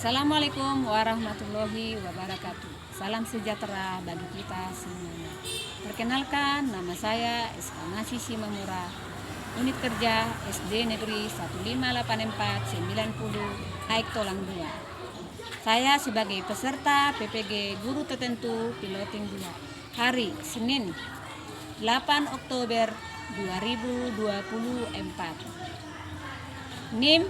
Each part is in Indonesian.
Assalamualaikum warahmatullahi wabarakatuh. Salam sejahtera bagi kita semuanya. Perkenalkan, nama saya Eskamasi Simamura, Unit Kerja SD Negeri 15849 Aik Tolang 2. Saya sebagai peserta PPG Guru Tertentu Piloting 2. Hari Senin 8 Oktober 2024. NIM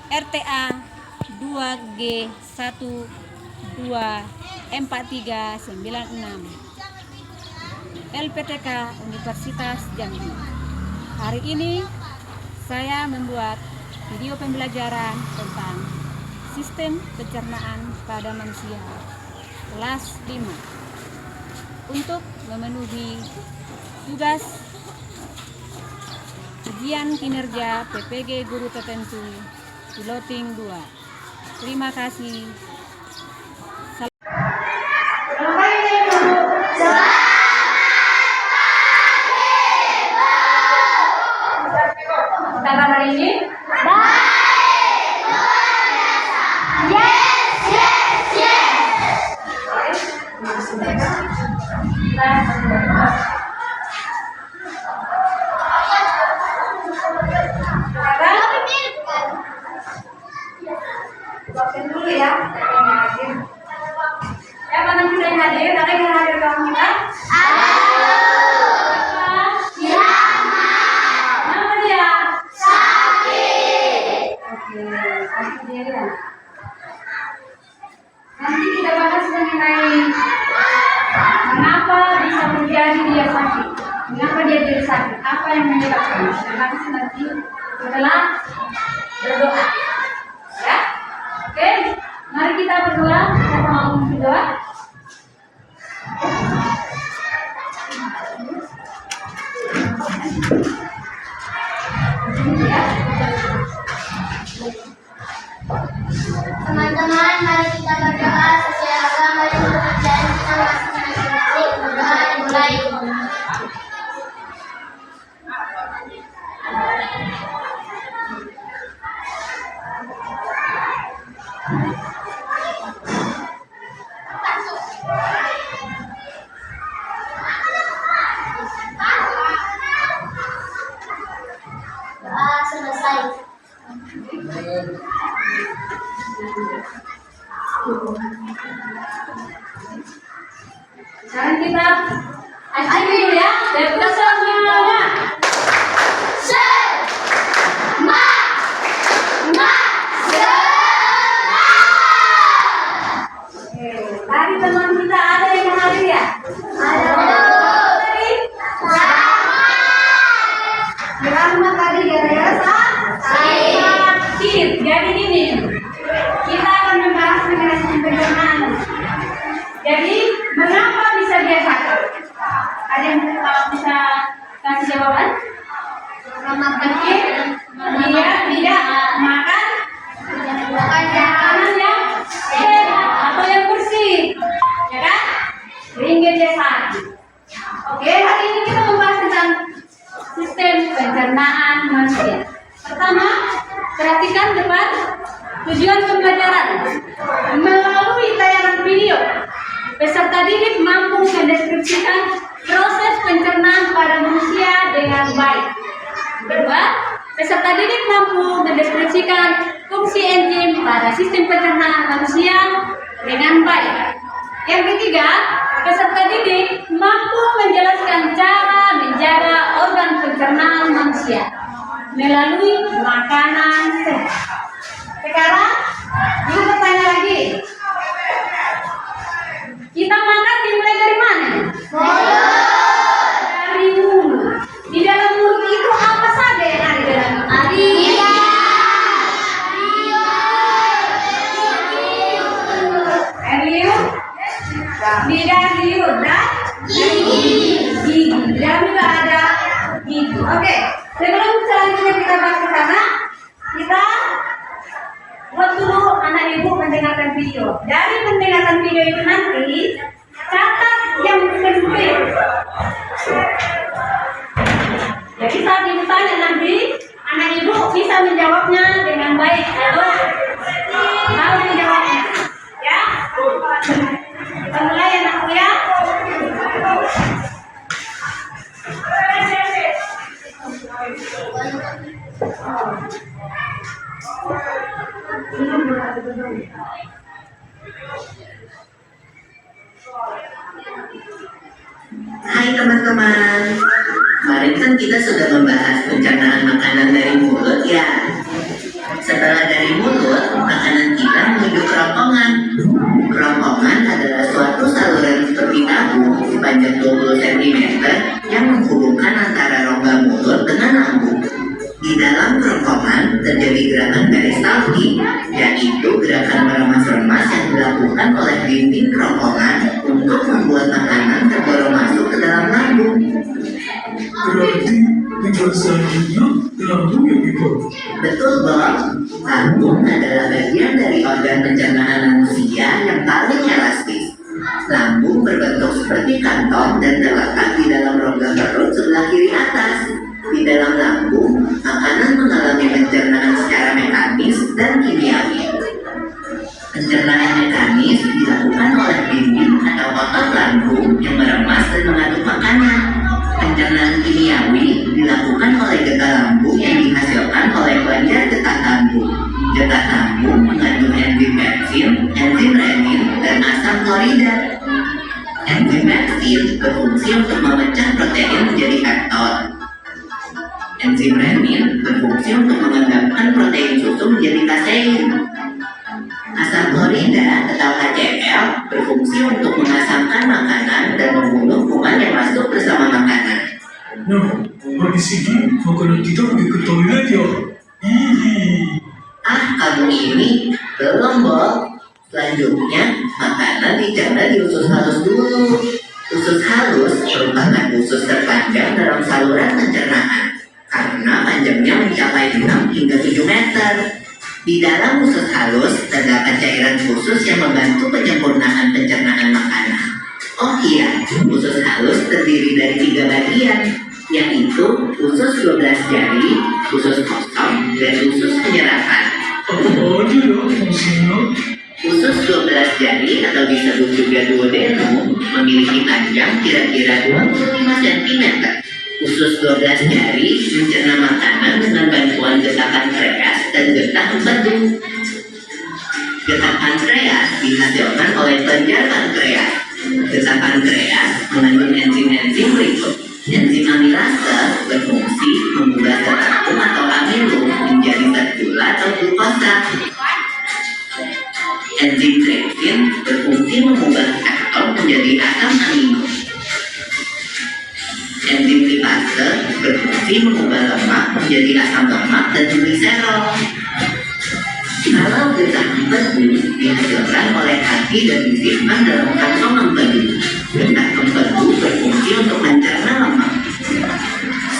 RTA 2G124396 LPTK Universitas Jambi. Hari ini saya membuat video pembelajaran tentang sistem pencernaan pada manusia kelas 5 untuk memenuhi tugas ujian kinerja PPG Guru Tertentu Piloting 2. Terima kasih. Kabar hari ini? Baik, luar biasa. Buatkan dulu ya. Ya, mana kita yang hadir? Ada yang hadir kawan kita? Nama dia? Oke, sakit dia ya. Nanti kita bahas mengenai mengapa bisa menjadi dia sakit, mengapa dia jadi sakit, apa yang menyebabkan. Terima kasih nanti setelah berdoa. Ya, oke. Mari kita berdoa. Siapa mau berdoa? Teman-teman, mari kita berdoa sesuai agama dan kepercayaan kita masing-masing. Berdoa dimulai. Doa selesai. Sekarang kita acting dulu ya. Dari dasar semuanya. Tadi teman kita ada yang hadir ya? Tadi? Rahmat tadi gara-gara sakit. Jadi gini, kita akan membahas mengenai sistem pencernaan. Jadi, mengapa bisa dia sakit? Ada yang bisa kasih jawaban? Karena dia tidak makan makanan yang sehat atau yang bersih, ya kan? Sehingga dia sakit. Oke, hari ini kita membahas tentang sistem pencernaan manusia. Pertama, perhatikan depan tujuan pembelajaran. Melalui tayangan video, peserta didik mampu mendeskripsikan proses pencernaan pada manusia dengan baik. Kedua, peserta didik mampu mendeskripsikan fungsi enzim pada sistem pencernaan manusia dengan baik. Yang ketiga, peserta didik mampu menjelaskan cara menjaga organ pencernaan manusia melalui makanan sehat. Sekarang, ibu bertanya lagi. Kita makan dimulai dari mana? Dari mulut. Di dalam mulut itu apa saja yang ada di dalam mulut? Air liur, lidah, liur, dan gigi. Di dalam juga ada gigi. Oke, sebelum selanjutnya kita bahas ke sana, kita buat dulu anak ibu mendengarkan video. Dari mendengarkan video itu nanti catat yang penting. Jadi saat ibu tanya nanti anak ibu bisa menjawabnya dengan baik atau tahu menjawabnya. Hai teman-teman, kemarin kan kita sudah membahas pencernaan makanan dari mulut ya. Setelah dari mulut, makanan kita menuju kerongkongan. Kerongkongan adalah suatu saluran seperti tabung sepanjang 20 cm yang menghubungkan antara rongga mulut dengan lambung. Di dalam kerongkongan terjadi gerakan peristaltik, yaitu gerakan meremas-remas yang dilakukan oleh dinding kerongkongan untuk membuat makanan terborong masuk ke dalam lambung. Berarti tujuan selanjutnya lambung ya Pipo? Betul, Bob. Lambung adalah bagian dari organ pencernaan manusia yang paling elastis. Lambung berbentuk seperti kantong dan terletak di dalam rongga perut sebelah kiri atas. Di dalam lambung, makanan mengalami pencernaan secara mekanis dan kimiawi. Pencernaan mekanis dilakukan oleh dinding atau otot lambung yang meremas dan mengaduk makanan. Pencernaan kimiawi dilakukan oleh getah lambung yang dihasilkan oleh kelenjar getah lambung. Getah lambung mengandung enzim pepsin, enzim renin, dan asam klorida. Enzim pepsin berfungsi untuk memecah protein menjadi peptid. Enzim renin berfungsi untuk mengendapkan protein susu menjadi kasein. Asam klorida atau HCl berfungsi untuk mengasamkan makanan dan membunuh kuman yang masuk bersama makanan. Nah, habis ini makanan kita pergi ke toilet ya? Hihi. Kamu ini belum, Bob. Selanjutnya, makanan dicerna di usus halus dulu. Usus halus merupakan usus terpanjang dalam saluran pencernaan karena panjangnya mencapai 6 hingga 7 meter. Di dalam usus halus terdapat cairan khusus yang membantu penyempurnaan pencernaan makanan. Oh iya, usus halus terdiri dari 3 bagian, yaitu usus 12 jari, usus kosong, dan usus penyerapan. Apa aja ya fungsinya? Usus 12 jari atau disebut juga duodenum memiliki panjang kira-kira 25 cm. Usus 12 jari mencerna makanan dengan bantuan getah pankreas dan getah empedu. Getah pankreas dihasilkan oleh kelenjar pankreas. Getah pankreas mengandung enzim-enzim berikut. Enzim amilase berfungsi mengubah serat atau amilum menjadi zat gula atau glukosa. Enzim tripsin berfungsi mengubah keton menjadi asam amino. Enzim lipase berfungsi mengubah lemak menjadi asam lemak dan gliserol. Kalau getah empedu dihasilkan oleh hati dan disimpan dalam kantong empedu. Getah empedu berfungsi untuk mencerna lemak.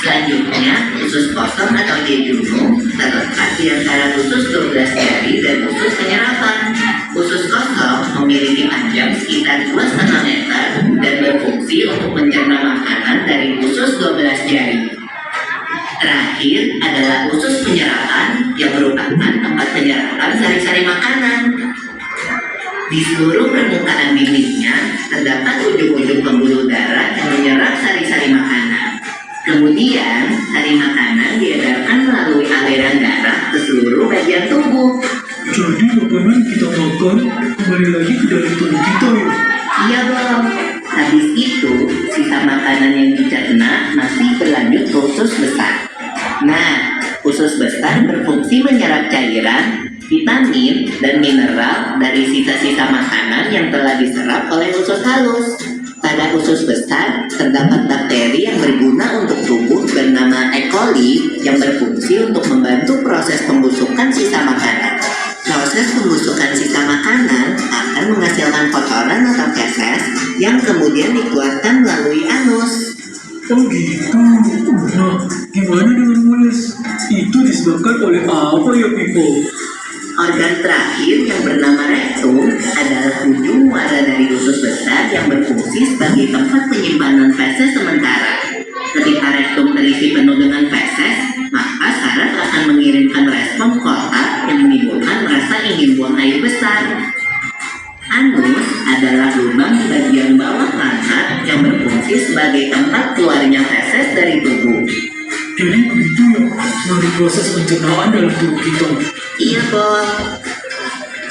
Selanjutnya, usus kosong atau jejunum terletak di antara usus 12 jari dan usus penyerapan. Usus kosong memiliki panjang sekitar 2,5 meter dan berfungsi untuk mencerna makanan dari usus 12 jari. Terakhir adalah usus penyerapan yang merupakan tempat penyerapan sari-sari makanan. Di seluruh permukaan dindingnya terdapat ujung-ujung pembuluh darah yang menyerap sari-sari makanan. Kemudian, sari makanan diedarkan melalui aliran darah ke seluruh bagian tubuh. Jadi makanan kita makan kembali lagi ke dalam tubuh kita ya? Iya, Bob. Habis itu, sisa makanan yang dicerna masih berlanjut ke usus besar. Nah, usus besar berfungsi menyerap cairan, vitamin, dan mineral dari sisa-sisa makanan yang telah diserap oleh usus halus. Pada usus besar, terdapat bakteri yang berguna untuk tubuh bernama E. coli yang berfungsi untuk membantu proses pembusukan sisa makanan. Proses pembusukan sisa makanan akan menghasilkan kotoran atau feses yang kemudian dikeluarkan melalui anus. Oh gitu. Nah, gimana dengan mules? Itu disebabkan oleh apa ya Pipo? Organ terakhir yang bernama rektum adalah ujung muara dari usus besar yang berfungsi sebagai tempat penyimpanan feses sementara. Ketika rektum terisi penuh dengan feses, maka saraf akan mengirimkan respon kotak yang menimbulkan rasa ingin buang air besar. Anus adalah lubang di bagian bawah lancet yang berfungsi sebagai tempat keluarnya feses dari tubuh. Jadi begitu ya, melalui proses pencernaan dalam tubuh kita. Iya, Bob.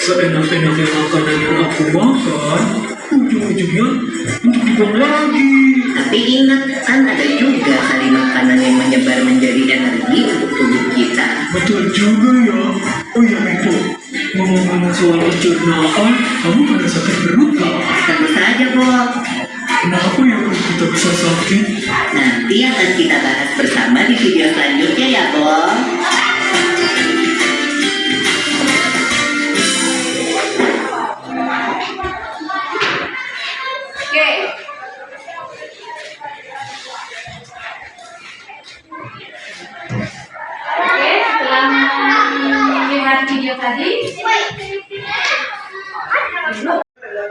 Seenak-enaknya makanan yang aku makan, ujung-ujungnya untuk dibuang lagi. Tapi ingat, kan ada juga sari makanan yang menyebar menjadi energi untuk tubuh kita. Betul juga ya. Oh ya Miko, ngomong-ngomong soal pencernaan, kamu pernah sakit perut gak? Tentu saja, Bob. Kenapa ya perut kita bisa sakit? Nanti akan kita bahas bersama di video selanjutnya ya, Bob. Oke. Oke, setelah melihat video tadi,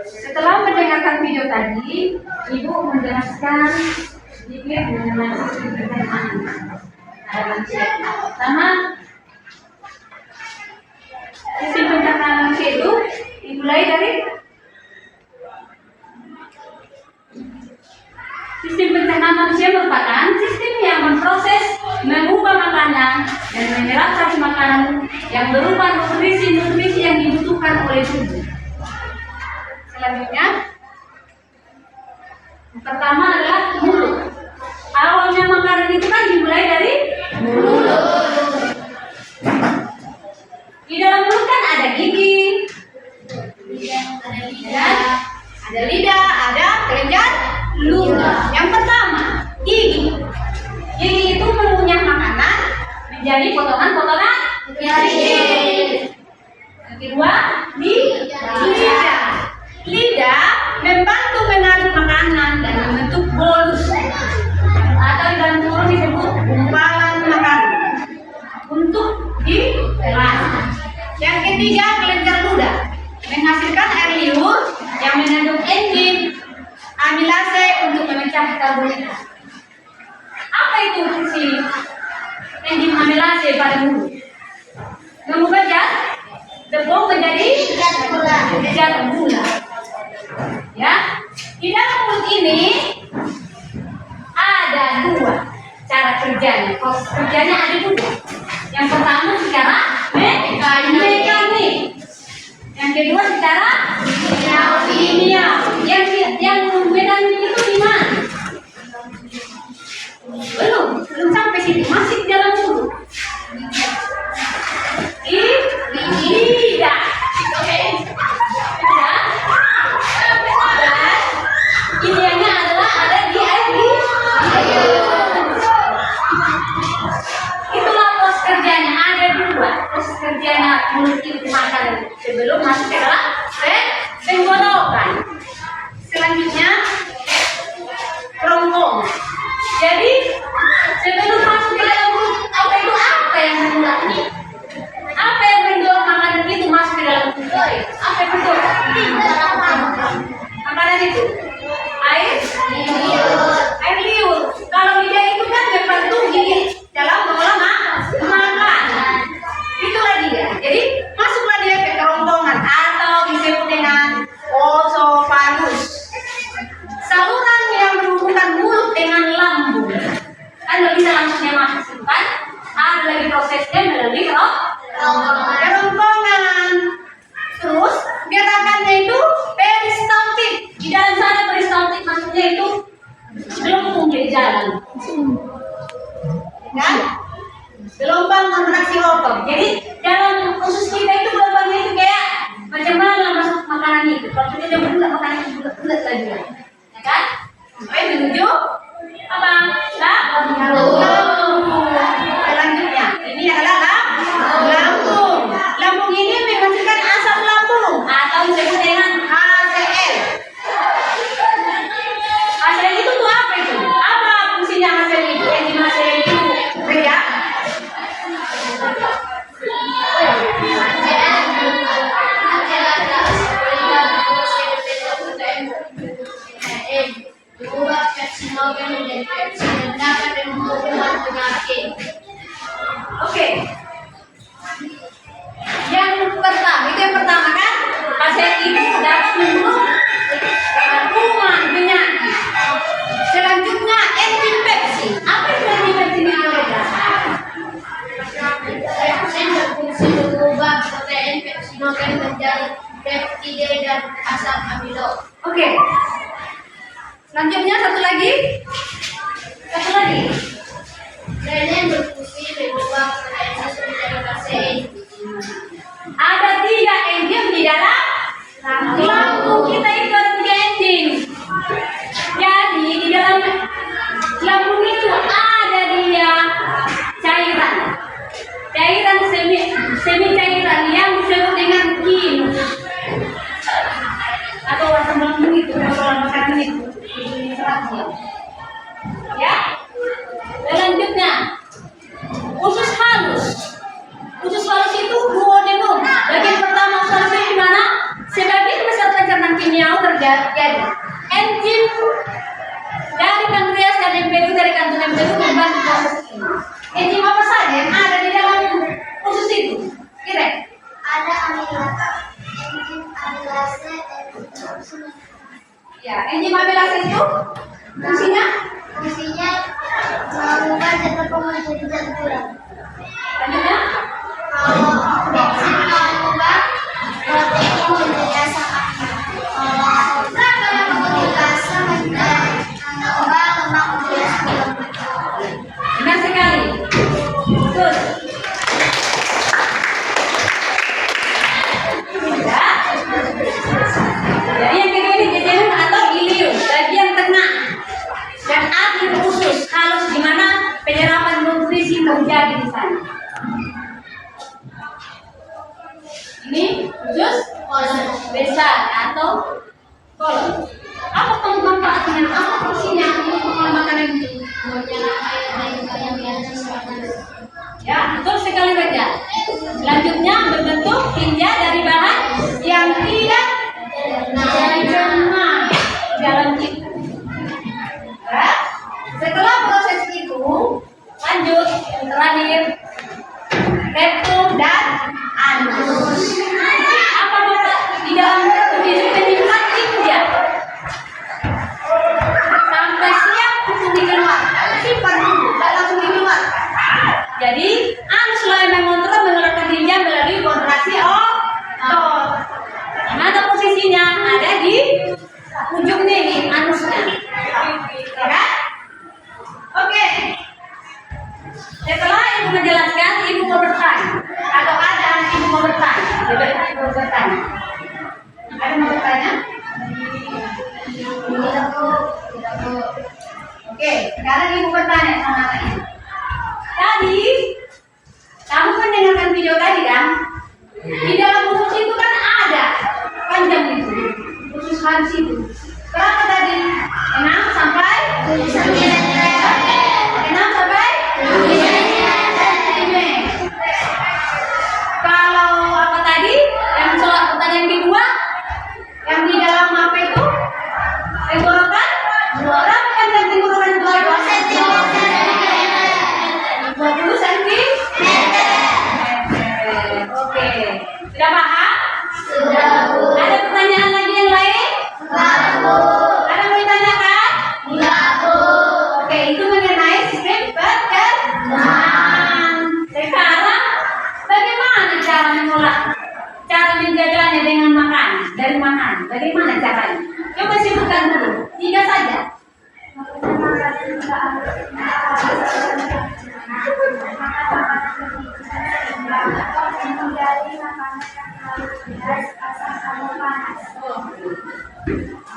setelah mendengarkan video tadi, Ibu menjelaskan sedikit mengenai sistem pencernaan pada manusia. Pertama, sistem pencernaan manusia itu dimulai dari sistem pencernaan manusia merupakan sistem yang memproses, mengubah makanan, dan menyerap satu makanan yang berupa nutrisi-nutrisi yang dibutuhkan oleh tubuh. Selanjutnya, pertama adalah mulut. Awalnya makanan itu kan dimulai dari mulut. Di dalam mulut kan ada gigi, ada lidah, ada kelenjar ludah. Yang pertama, gigi. Gigi itu mengunyah makanan menjadi potongan-potongan gigi. Yang kedua, lidah. Lidah membantu menarik makanan dan membentuk bolus atau dalam kurung disebut gumpalan makanan untuk ditelan. Yang ketiga, kelenjar ludah menghasilkan air liur yang mengandung enzim amilase untuk memecah karbohidrat. Apa itu fungsi enzim amilase pada mulut? Mengubah tepung menjadi zat gula. Ya, di dalam mulut ini ada dua cara kerjanya. Proses kerjanya ada dua. Yang pertama secara mekanik. Yang kedua secara kimia. Yang mekanik itu di mana? Belum sampai situ, masih di dalam mulut. Lidah. Oke. Kimianya adalah ada di air itulah proses kerjanya, ada dua proses kerjanya mulut itu makan sebelum masuk ke dalam tenggorokan. Selanjutnya kerongkong. Jadi sebelum masuk ke dalam mulut apa yang memulai? Apa yang mendorong makanan itu masuk ke dalam mulut? Apa yang mendorong makanan itu? Air liur. Kalau lidah itu kan membantu gigi dalam mengolah makanan. Itulah dia. Jadi masuklah dia ke kerongkongan atau disebut dengan osofagus. Saluran yang menghubungkan mulut dengan lambung. Kan nggak bisa langsung masuk kan? Ada lagi prosesnya melalui kerongkongan. Terus gerakannya itu peristaltik. Di dalam sana peristaltik maksudnya itu gelombang dari jalan, kan? Gelombang kontraksi otot. Jadi dalam usus kita itu gelombangnya itu kayak macam mana masuk makanan itu. Kalau kita bulat makanan itu bulat lagi, ya kan? Sampai menuju apa? Lambung. Selanjutnya ini adalah lambung. Lambung ini menghasilkan asam lambung atau disebut dengan HCl. HCl itu tuh apa itu? Apa fungsinya HCl itu? Enzim HCl itu kerja? Berubah versi logam menjadi versi yang dapat menyembuhkan penyakit. asam amino. Oke. Selanjutnya satu lagi. Satu lagi. Renen berfungsi mengubah protein menjadi kasein. Ada 3 enzim di dalam lambung kita itu ada 3 enzim. Jadi di dalam lambung itu ada dia cairan semi cairan yang disebut dengan kin atau asam lambung itu kalau makanan itu. Ya. Selanjutnya usus halus. Usus halus itu duodenum. Bagian pertama usus halus itu di mana? Sebagian besar pencernaan kimia terjadi. Enzim dari pankreas dan empedu dari kantung empedu membantu proses ini. Enzim apa saja yang ada di dalam usus itu? Kira? Ada amilase, enzim amilase, Ya, enzim amilase itu fungsinya mengubah zat tepung menjadi zat gula. lanjutnya Enzim mengubah protein menjadi asam amino. Amilase mengubah lemak menjadi asam amino. benar sekali. Terus ya. Jadi yang kedua ini jejunum atau ilium, bagian tengah dan akhir usus halus di mana penyerapan nutrisi terjadi di sana. Ini usus besar atau kolon. Apa manfaatnya? Apa fungsinya untuk makanan itu? Ya, betul sekali saja. Selanjutnya berbentuk tinja dari bahan yang tidak dicerna dalam kita. Ya. Setelah proses itu, lanjut yang terakhir rektum dan anus. Apa manfaat di dalam rektum itu penyimpan tinja sampai siap untuk dikeluarkan. Simpan dulu, tidak langsung dikeluarkan. Jadi anus mulai mengontrol mengeluarkan tinja melalui kontraksi otot. Mana posisinya? Ada di ujungnya ini anusnya. Ya kan? Oke. Setelah ibu menjelaskan, ibu mau bertanya. Atau ada anak ibu mau bertanya. Ibu mau bertanya. Ada mau bertanya? Oke, sekarang ibu bertanya sama anaknya. Tadi kamu mendengarkan video tadi kan? Di dalam usus itu kan ada panjang itu, usus halus itu. Berapa tadi? 6 sampai 9 sampai 9. Kalau apa tadi? Yang soal pertanyaan kedua, yang di dalam apa itu? Tenggorokan? Berapa panjang tenggorokan itu? 20 cm. Oke, sudah paham? Sudah, Bu. Ada pertanyaan lagi yang lain? Ada mau ditanyakan? Oke, itu mengenai sistem pencernaan. Sekarang bagaimana cara mengolah, cara menjaganya dengan makan, dari makan? Bagaimana caranya? Coba sebutkan dulu, 3 saja.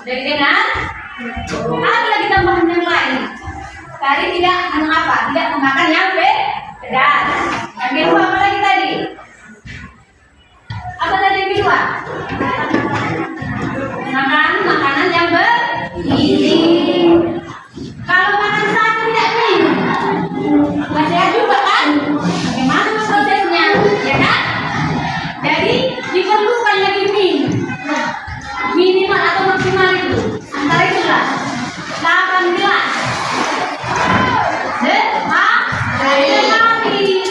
Jadi dengan ada lagi tambahan yang lain. Tadi tidak mengapa, tidak memakan yang pedas. Yang kedua apa lagi tadi? Apa tadi yang kedua? Makan makanan yang bergizi. Kalau makan satu tidak minum, nggak sehat juga kan? Bagaimana prosesnya, ya kan? Jadi diperlukan lagi minum. Minimal atau maksimal itu antara itulah 8 gelas sehari.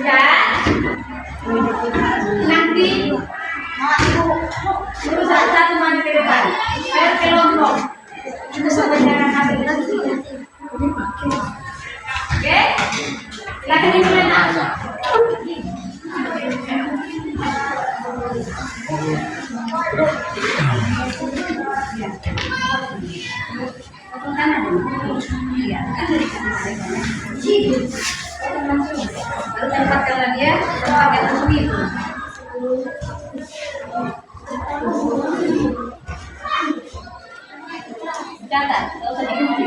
Dan nanti berusaha satu maju ke depan. Biar kelompok. Kita sampai jalan hasil nanti. Oke? Silakan dimulai nak. Iya, kan dari sini. Baru tempatkan lagi ya, tempatkan langsung itu. Catat, nggak usah dikunci.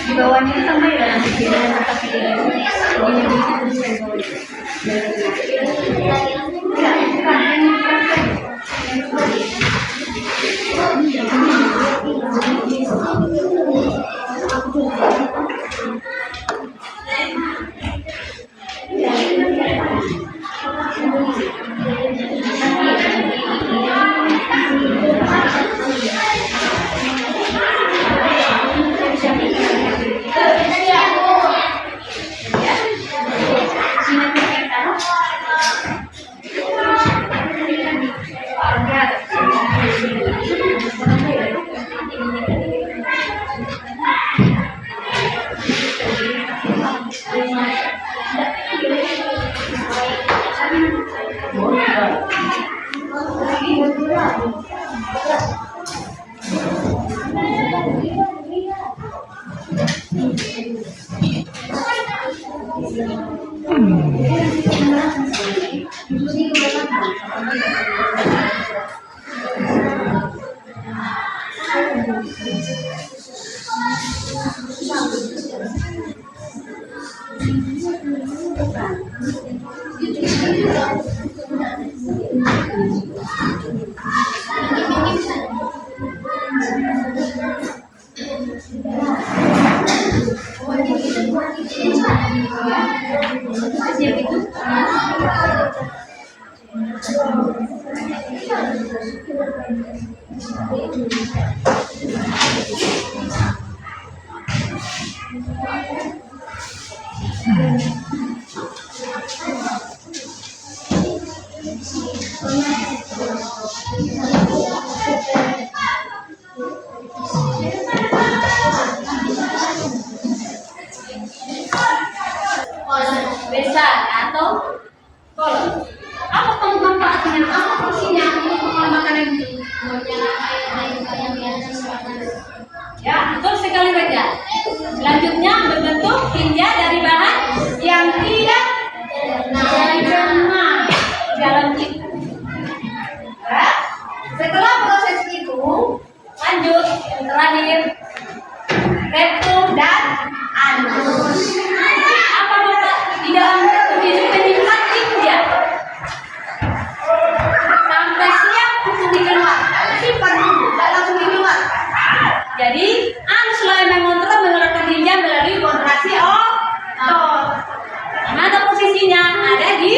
Di bawahnya sama ya, nanti kolom besar atau kolom. Apa manfaatnya? Apa fungsinya makanan ini? Ya, betul sekali Raja. Selanjutnya berbentuk tinja dari bahan yang tidak tercemar dalam itu. Ya. Setelah proses itu, lanjut terakhir reptum dan anus. Apa manfaat di dalam reptum itu? Menyimpan tinja sampai siap untuk dikeluarkan. Simpan dulu, tidak langsung dikeluarkan. Jadi anus yang mengontrol mengeluarkan tinja melalui kontraksi otot. Mana posisinya? Ada di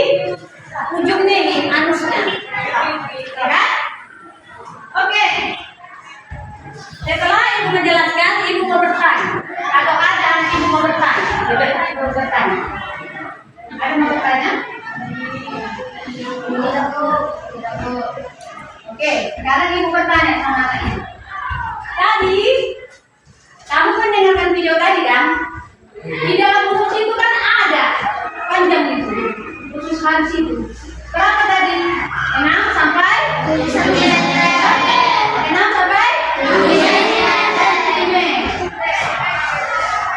ujungnya ini, anusnya. Ya? Oke. Setelah ibu menjelaskan, ibu mau bertanya. Kalau ada ibu mau bertanya, ibu mau bertanya. Ada mau bertanya? Oke, sekarang ibu bertanya sama anaknya. Tadi kamu mendengarkan video tadi kan? Di dalam usus itu kan ada panjang itu, usus halus itu. Berapa tadi? 6 sampai 6 sampai 5.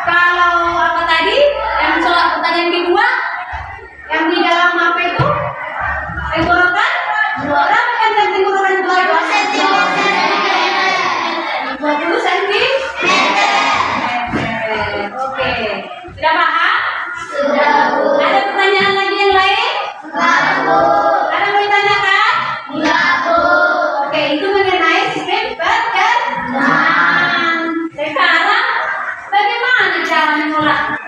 Kalau apa tadi? Yang soal pertanyaan kedua, yang di dalam apa itu? Tenggorokan? Berapa panjang tenggorokan itu? 20 cm. Oke, sudah paham? Sudah, Bu. Ada pertanyaan lagi yang lain? Enggak, Bu. Ada mau ditanyakan? Enggak, Bu. Oke, itu mengenai sistem pencernaan. Sekarang, bagaimana cara mengolah?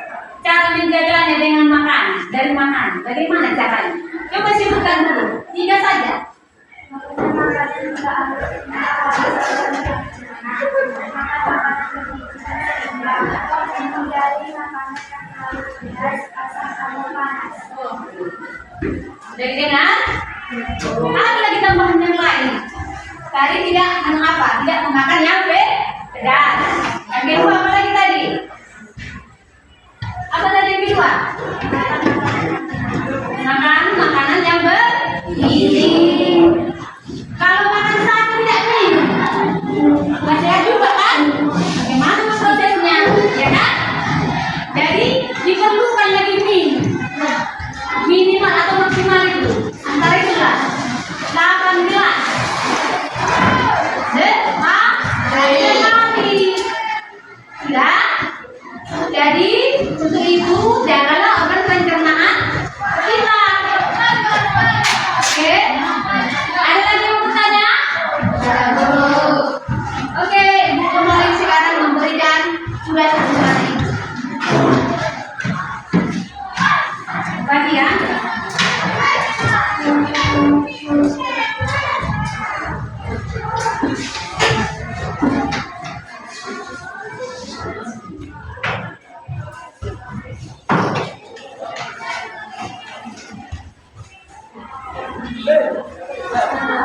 Cara menjaganya dengan makan, dari makan. Bagaimana caranya? Coba sebutkan dulu, 3 saja. Jadi dengar, ada lagi tambahan yang lain. Tadi tidak mengapa, tidak memakan yang pedas. Yang kedua apa lagi tadi? Apa tadi yang kedua? Pagi ya.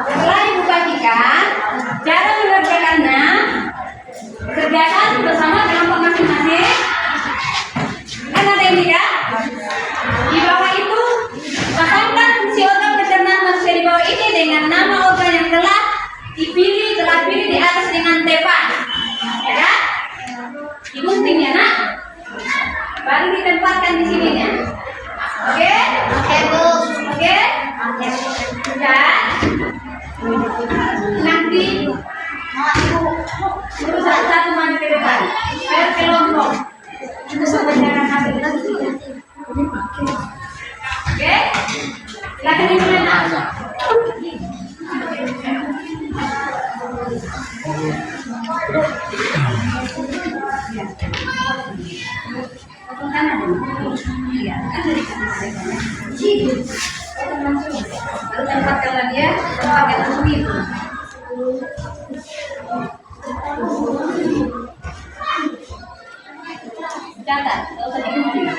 Setelah Ibu bagikan, cara mengerjakannya, kerjakan bersama kelompok masing-masing. Kan ada ini kan? Di bawah itu, pahamkan fungsi organ pencernaan manusia di bawah ini dengan nama organ yang telah pilih di atas dengan tepat. Ya kan? Digunting ya nak? Baru ditempatkan di sininya. Oke? Oke, Bu. Oke? Dan nanti urus satu-satu maju ke depan. Biar kelompok. Itu sampai jangan hasil lagi. Oke? Silakan dimulai nak. Iya, kan dari sini. Baru tempatkan lagi ya, tempatkan langsung itu. Catat, nggak usah digunting.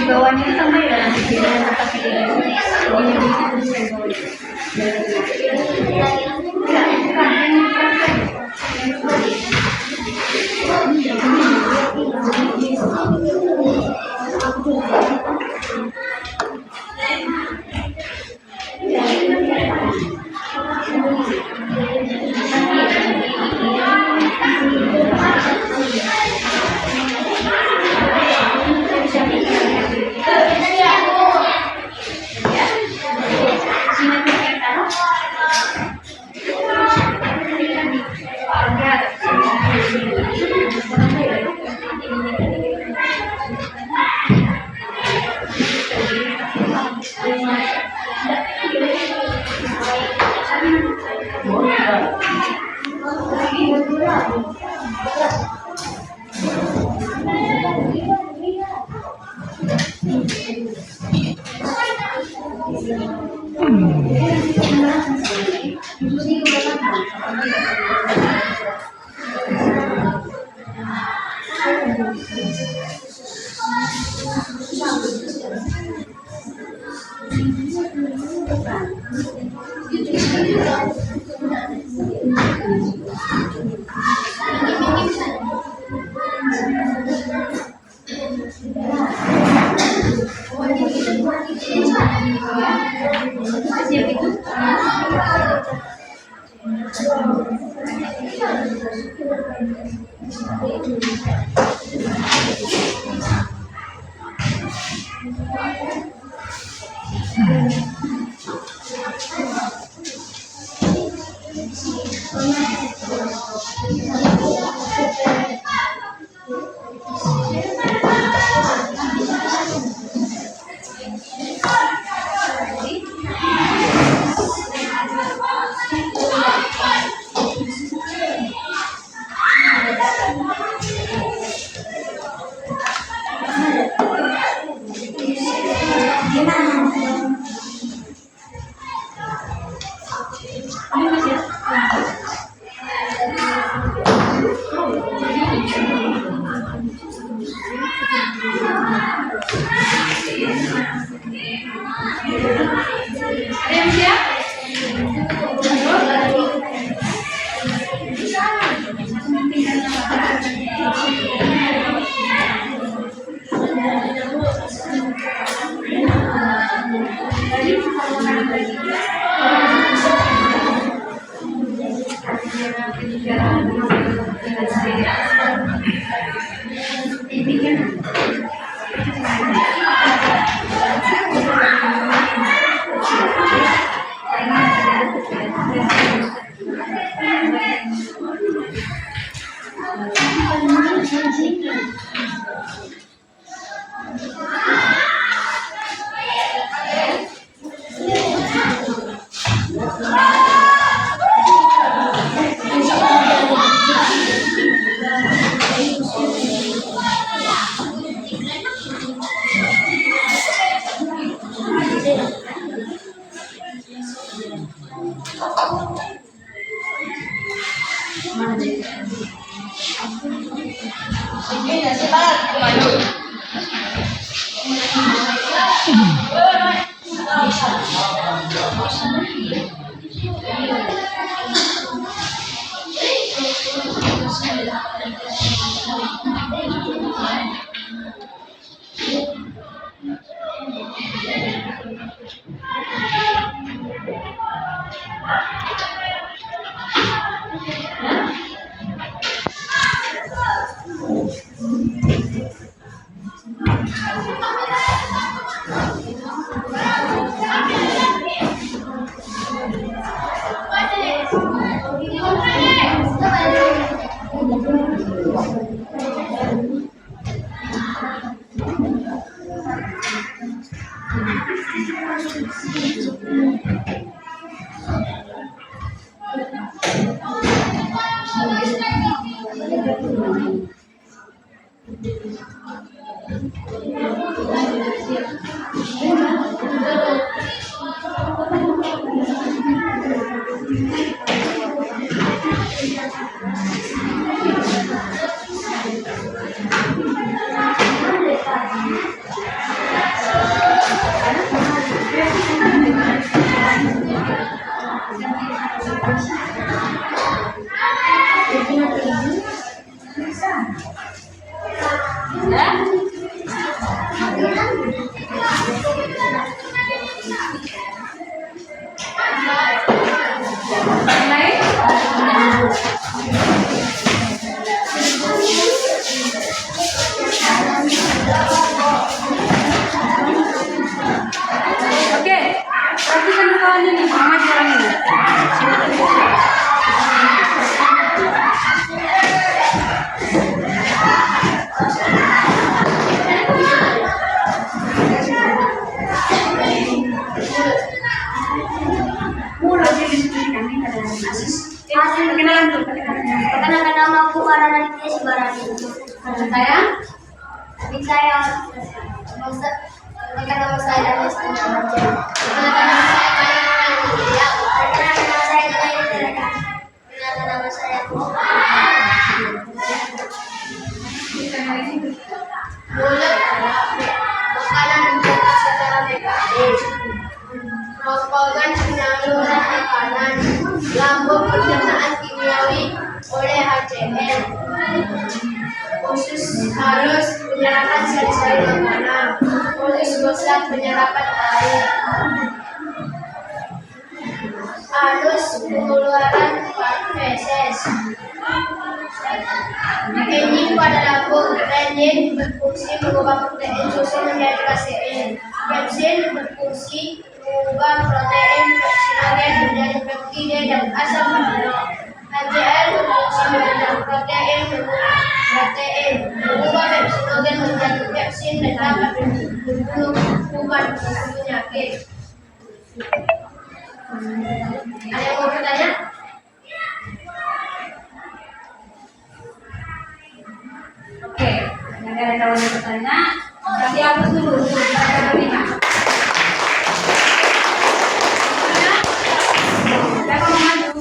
Di bawahnya itu tambah ya, nanti Gimana? Ada yang siap? Oke, perhatikan kawannya nih, mama jalan ini. Perkenalkan nama aku Farana Nitya Sibarani. Saya Saya perkenalkan nama saya Daniel Istimewa. Perkenalkan nama saya Kaya Mulia. Perkenalkan nama saya Jaya Tereka. Perkenalkan nama saya Mulut makanan menjadi secara BKD. Merupakan penyaluran makanan lambung pencernaan kimiawi oleh HCl. Usus halus penyerapan sel-sel makanan. Usus goslat penyerapan air. Halus pengeluaran feses. Kencing pada lambung. Renin berfungsi mengubah protein susu menjadi kasein. Pepsin berfungsi mengubah protein pepsinogen menjadi peptida dan asam amino. HCl berfungsi mengubah protein mengubah pepsinogen menjadi pepsin dan dapat membunuh kuman penyakit. Ada yang mau bertanya? Oke, negara kawan yang bertanya, kasih hapus dulu. Kita terima. Siapa mau maju?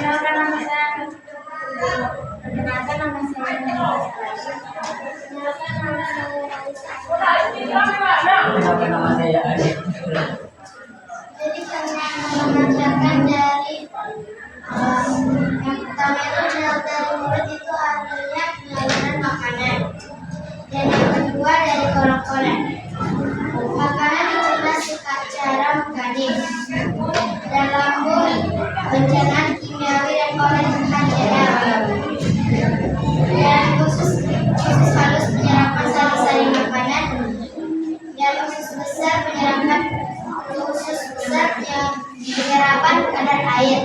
Perkenalkan nama saya. Perkenalkan nama saya. Perkenalkan nama saya Adi. Jadi kami akan mengajarkan dari yang pertama itu dari mulut itu adanya penyaluran makanan. Dan yang kedua dari kolak-kolak. Makanan dicerna secara mekanik dan lambung pencernaan kimiawi dan oleh cairan. Dan khusus halus penyerapan sari-sari makanan dan khusus besar penyerapan kadar air.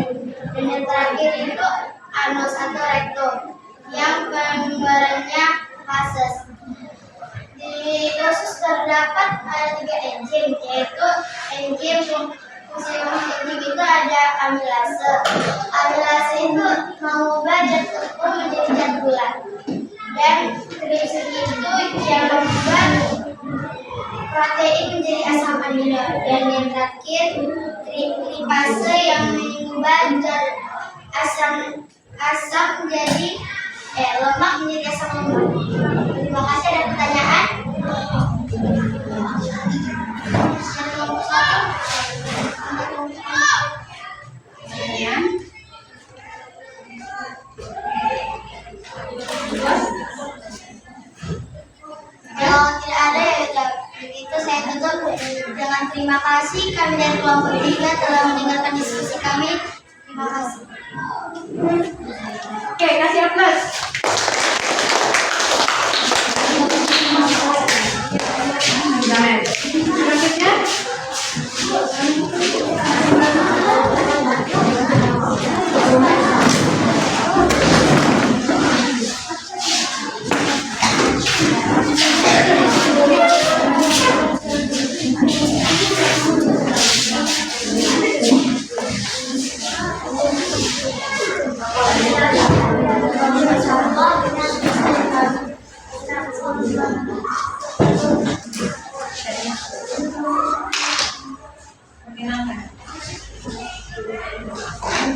Dan yang terakhir itu anus atau rektum yang pengeluarannya fases. Di usus terdapat ada 3 enzim, yaitu enzim fungsi itu ada amilase. Amilase itu mengubah zat tepung menjadi zat gula. Dan tripsin itu yang membuat protein menjadi asam amino. Dan yang terakhir tripase yang mengubah zat asam menjadi lemak menjadi asam amino. Terima kasih. Ada pertanyaan? Kalau tidak ada ya begitu saya tutup dengan terima kasih kami dari kelompok 3 telah mendengarkan diskusi kami. Terima kasih. Oke, kasih aplaus. Selanjutnya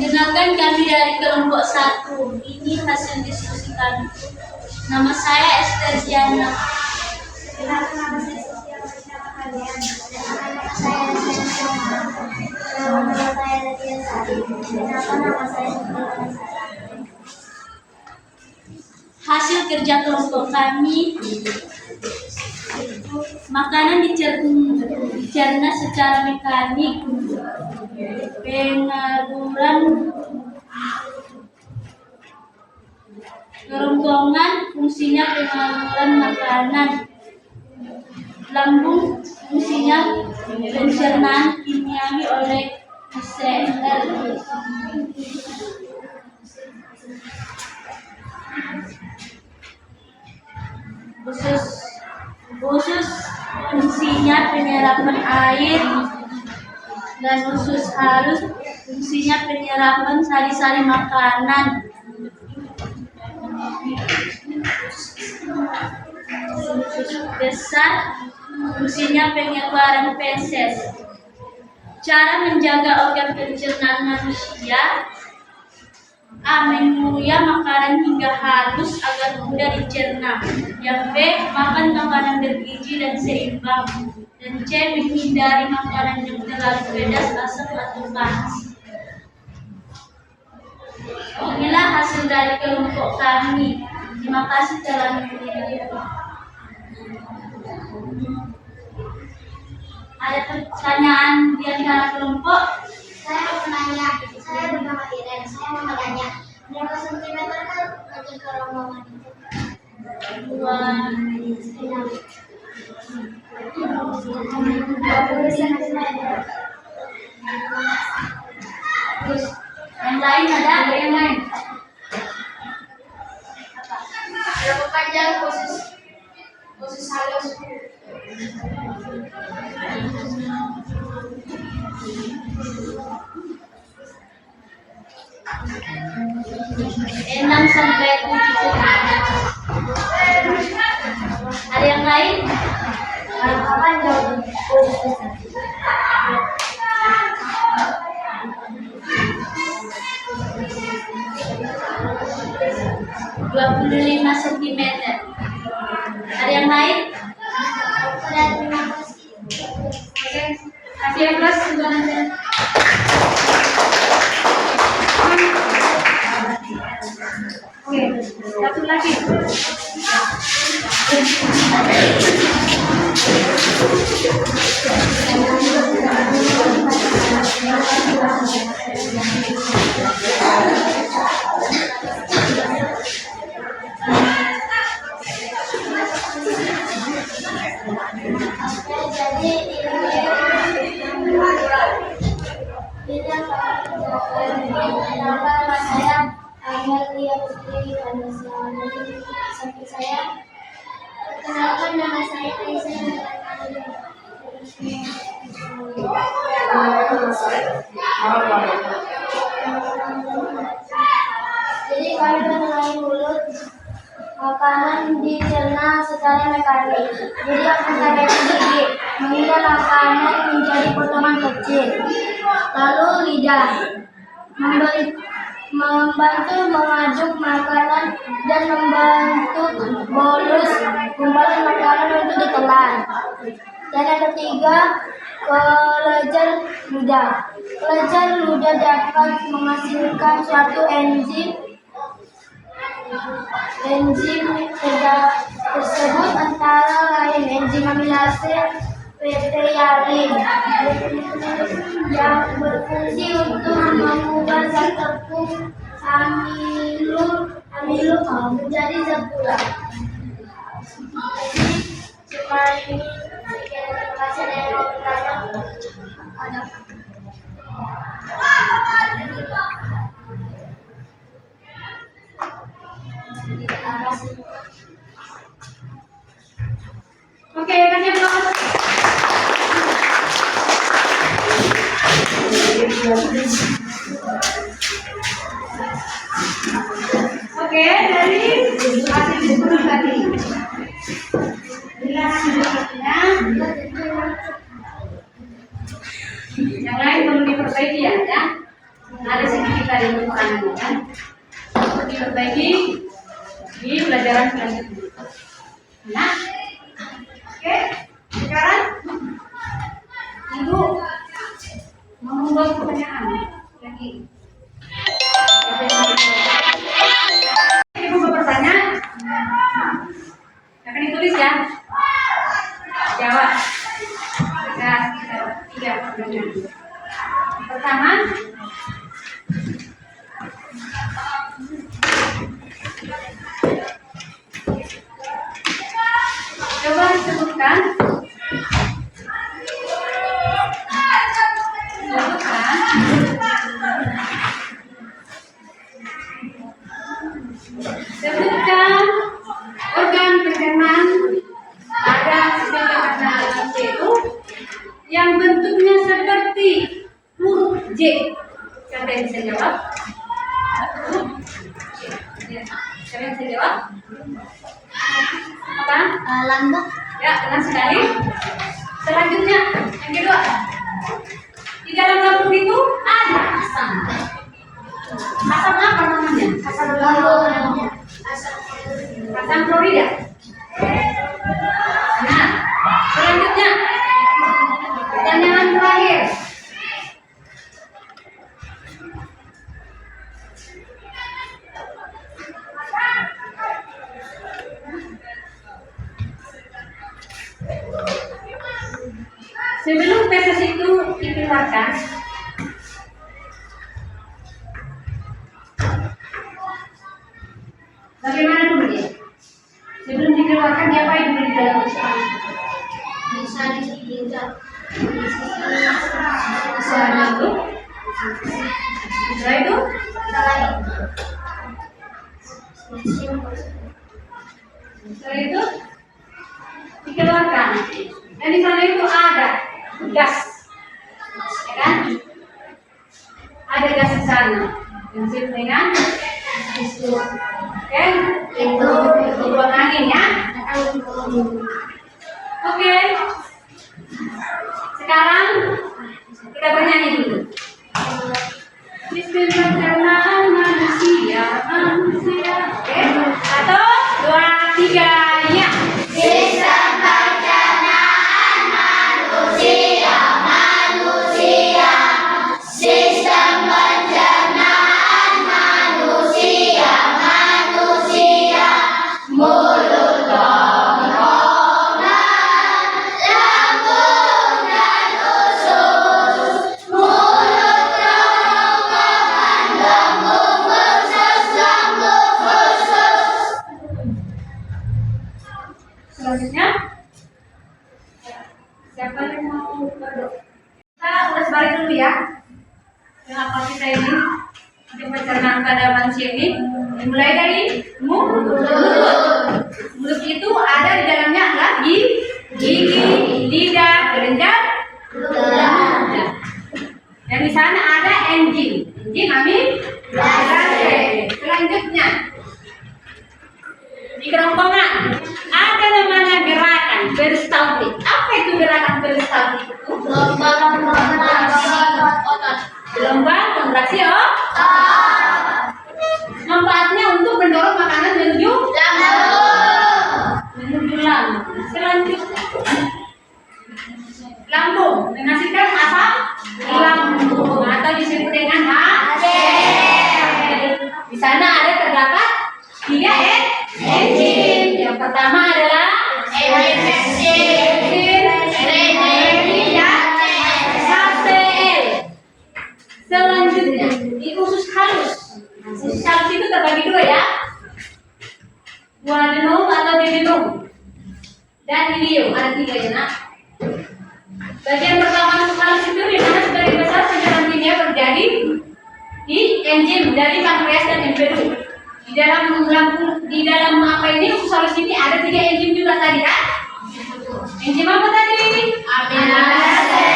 Perkenalkan kami dari kelompok 1. Ini hasil diskusi kami. Nama saya Esther Diana. Perkenalkan nama saya siapa kalian? Nama saya Nama saya Nadia Sari. Perkenalkan nama saya Hasil kerja kelompok kami. Makanan dicerna secara mekanik. Pengaluran kerongkongan fungsinya pengaluran makanan. Lambung fungsinya pencernaan kimiawi oleh sel. Usus fungsinya penyerapan air. Dan usus halus fungsinya penyerapan sari-sari makanan. Usus besar fungsinya pengeluaran feses. Cara menjaga organ pencernaan manusia: A. Mengunyah makanan hingga halus agar mudah dicerna. Yang B. Makan makanan bergizi dan seimbang. Dan C. Menghindari makanan yang terlalu pedas, asam, atau panas. Inilah hasil dari kelompok kami. Terima kasih telah menonton. Ada pertanyaan di antara kelompok? Saya mau menanya. Saya bernama Iren. Saya mau menanya. Berapa sentimeter kan wajah kerongkongan itu? 20 cm. Terus yang lain ada yang lain? Berapa panjang khusus halus? 6 sampai 7 cm. Ada yang lain? Berapa panjang? 25 cm. Ada yang lain? Terima kasih. Oke, kasih yang kelas sebenarnya. Oke, satu lagi. Jadi nama saya Amelia Putri Vanessa. Samping saya, perkenalkan nama saya Aisyah. Jadi kami mengenai mulut, makanan dicerna secara mekanik. Jadi akan ada gigi, mengikat makanan menjadi potongan kecil. Lalu lidah, membantu mengaduk makanan dan membantu bolus gumpalan makanan untuk ditelan. Dan yang ketiga, kelenjar ludah. Kelenjar ludah dapat menghasilkan suatu enzim tersebut antara lain enzim amilase petealin yang berfungsi untuk mengubah zat tepung amilo menjadi zat gula. Jadi cuma ini. Terima kasih. Ada yang mau bertanya? Ada. Oke, kasih aplaus. Oke, dari hasil diskusi tadi. Yang lain perlu diperbaiki ya. Ada sedikit tadi kekurangannya kan. Perlu diperbaiki di pelajaran selanjutnya. Nah, oke, sekarang Ibu mau membuat pertanyaan lagi. Ibu mau bertanya, akan ditulis ya. Jawab. Ada tiga pertanyaan. Pertama, coba sebutkan organ pencernaan pada sistem pencernaan manusia itu yang bentuknya seperti huruf J. Siapa yang bisa jawab? Siapa yang bisa jawab? Apa? Lambung. Ya, benar sekali. Selanjutnya, yang kedua. Di dalam lambung itu ada asam. Asam apa namanya? Asam lambung. Asam klorida. Nah, selanjutnya. Pertanyaan terakhir. Sebelum feses itu dikeluarkan, bagaimana dulu dia? Sebelum dikeluarkan dia apa dulu di dalam usaha? Bisa diinjak. Usaha itu? Setelah itu? Setelah itu dikeluarkan. Dan di sana itu ada gas, ya kan? Ada gas di sana yang disebut dengan visur. Oke, itu buang angin ya. Oke, sekarang kita bernyanyi dulu. Sistem pencernaan manusia pada manusia ini dimulai dari mulut. Mulut itu ada di dalamnya adalah gigi, lidah, kelenjar, dan di sana ada enzim. Amin. Selanjutnya di kerongkongan ada namanya gerakan peristaltik. Apa itu gerakan peristaltik? Gelombang kontraksi otot. Manfaatnya untuk mendorong makanan menuju lambung. Selanjutnya lambung menghasilkan asam lambung atau disebut dengan di sana ada terdapat 3 enzim. Yang pertama adalah selanjutnya di usus halus. Usus halus itu terbagi 2 ya, duodenum atau duodenum dan ileum, ada 3 ya nak. Bagian pertama usus halus itu di mana sebagian besar pencernaan kimia terjadi di enzim dari pankreas dan empedu. Di dalam lambung, di dalam apa ini usus halus ini ada 3 enzim juga tadi kan? Enzim apa tadi? Aminase,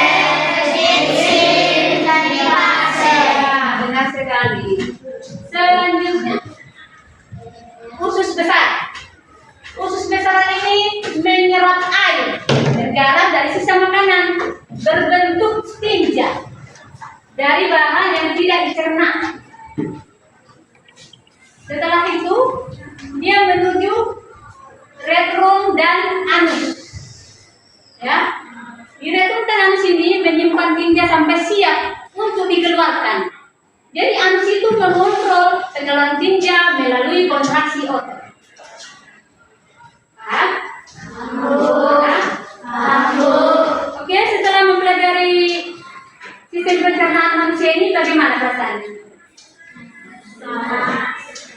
benar sekali. Selanjutnya usus besar. Usus besar ini menyerap air dan garam dari sisa makanan berbentuk tinja dari bahan yang tidak dicerna. Setelah itu dia menuju retrum dan anus. Ya, di retrum dan anus ini menyimpan tinja sampai siap untuk dikeluarkan. Jadi anus itu mengontrol pengeluaran tinja melalui kontraksi otot. Paham? Oke, setelah mempelajari sistem pencernaan manusia ini, bagaimana perasaannya?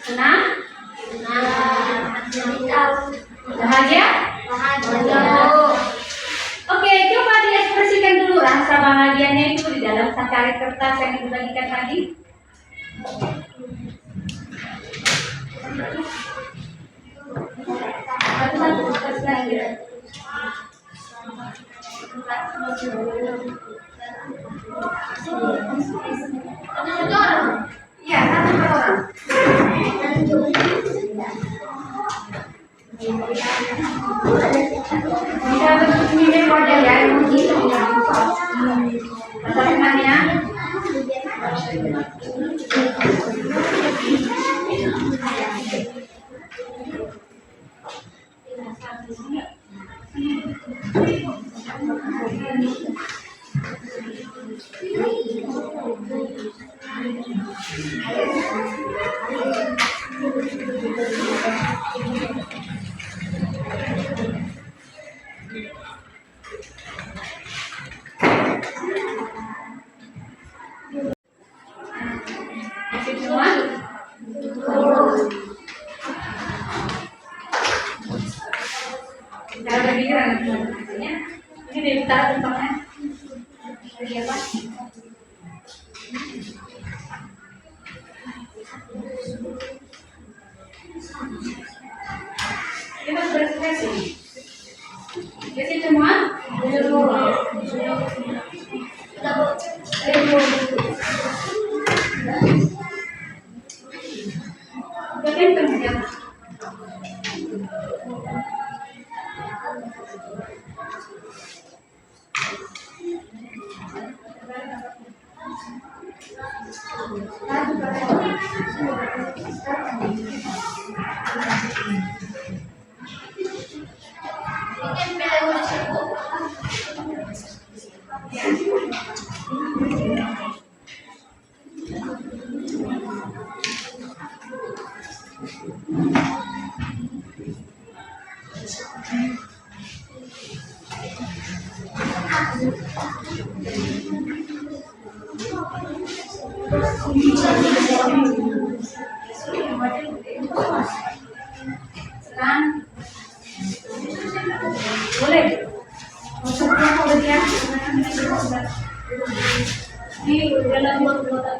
Senang? Bahagia? Oke, coba diekspresikan dulu rasa bahagianya itu di dalam secari kertas yang dibagikan tadi. Iya, satu per orang. Bisa berpikir model ya, persaingannya. Semua? Cara berpikir maksudnya ini dari taruh tempatnya dari apa? Ini masih berekspresi. Jadi semua? Sekarang boleh masuknya kemudian di dalam kotak.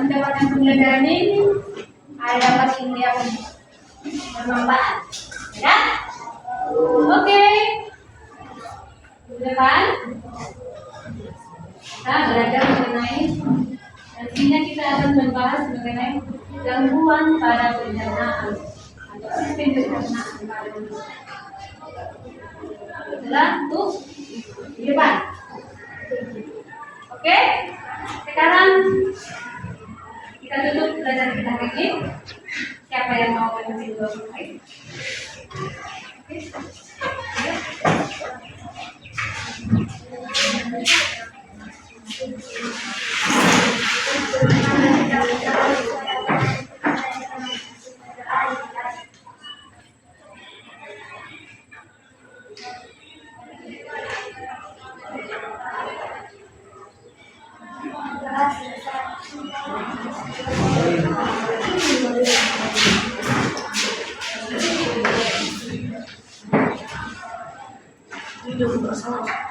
Mendapatkan pembelajaran ini ada dapat ilmu yang bermanfaat, ya? Oke, sudah kan? Kita belajar mengenai nantinya kita akan membahas mengenai gangguan pada pencernaan atau sistem pencernaan pada manusia. Adalah tuh di depan. Oke, sekarang kita tutup pelajaran kita ini. Siapa yang mau memimpin dua slide? Hidup bersama.